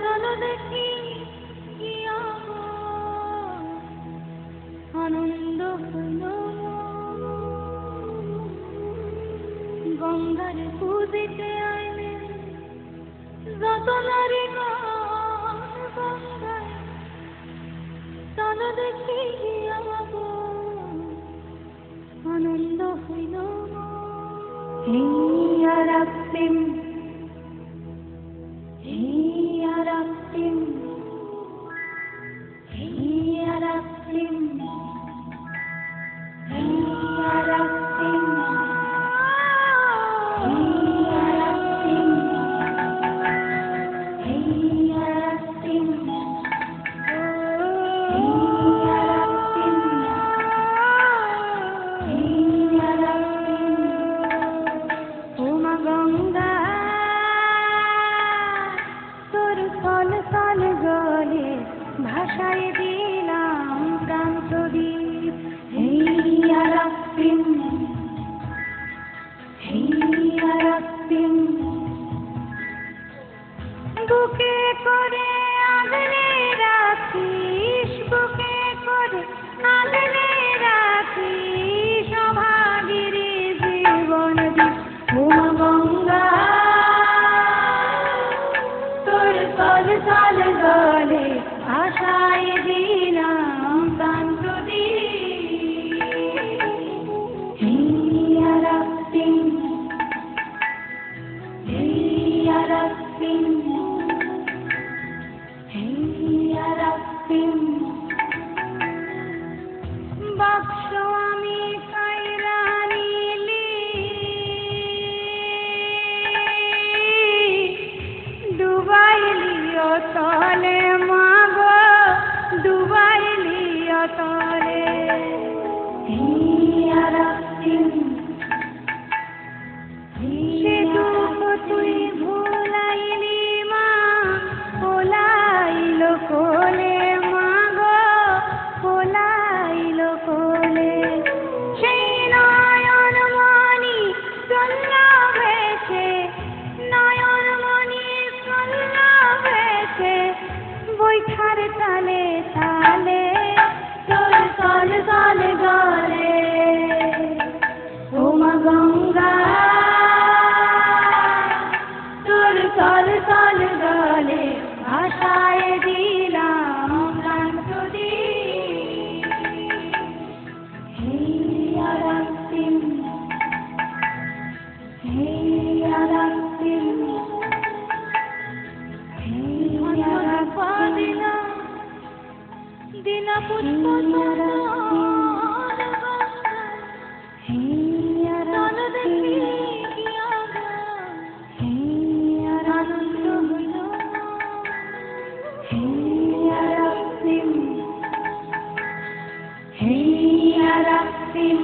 চলো দেখি কি আনন্দ হইল গঙ্গার পুজিতে আইলে যত নারী গঙ্গায় চলো দেখি কি আনন্দ হইল হিয়া রাখতিম হিয়া রাখতিম হিয়া রাখতিম হিয়া রাখতিম হিয়া রাখতিম হিয়া রাখতিম হিয়া রাখতিম হিয়া রাখতিম ওমা গঙ্গা তোর কল কল গলে ভাষায় দিলাম প্রাণ প্রদীপ হিয়া রাখতিম হিয়া রাখতিম বুকে করে আগলে রাখিস বুকে করে আগলে রাখিস অভাগীরে জীবন দীপ ওমা গঙ্গা তোর কল কল গলে আশায় দিলাম প্রাণ প্রদীপ হিয়া রাখতিম হিয়া রাখতিম হিয়া রাখতিম বাক্স আমি কাইরা নিলি ডুবাইলিও তলে মাগো ডুবাইলিও তলে হিয়া রাখতিম সে দুঃখ তুই ভুলাইলি মা ভোলাইল কোলে মাগো ভোলাইল কোলে সেই নয়ন মণি চলল ভেসে নয়ন মণি চলল ভেসে বৈঠার তালে তালে তোর কল কল গলে ওমা গঙ্গা তোর কল কল গলে ভাষায় দিলাম প্রাণ প্রদীপ হিয়া রাখতিম হিয়া রাখতিম হিয়া রাখতিম দিলা পুষ্প হিয়া রাখতিম হিয়া আনন্দ হইল হিয়া রাখতিম হিয়া রাখতিম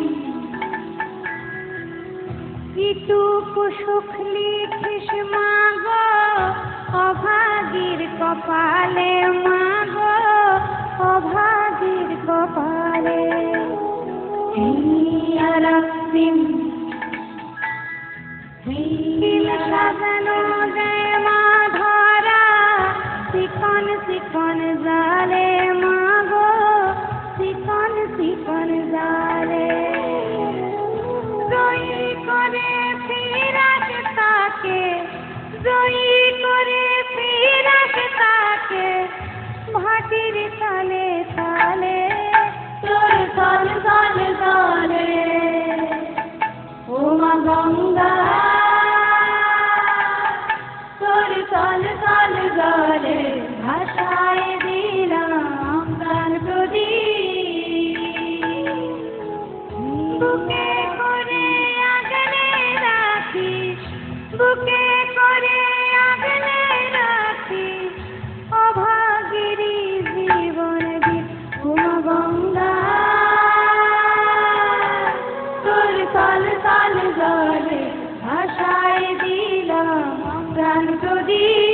ইটুকু সুখ লিখিস মাগো অভাগীর কপালে মাগো অভাগীর কপালে হিয়া রাখতিম দিল সাজানো যায় মা ধরা শিকন শিকন জালে মাগো শিকন শিকন জালে জয়ী করে ফিরাস তাকে জয়ী করে ফিরাস তাকে ভাটির তালে তালে তোর কল কল গলে ওমা গঙ্গা তোর কল কল গলে ভাষায় দিলাম প্রাণ প্রদীপ বুকে করে আগলে রাখিস বুকে করে আগলে রাখিস অভাগীরি জীবন দীপ ওমা গঙ্গা তোর কল কল গলে ভাষায় দিলাম প্রাণ প্রদীপ।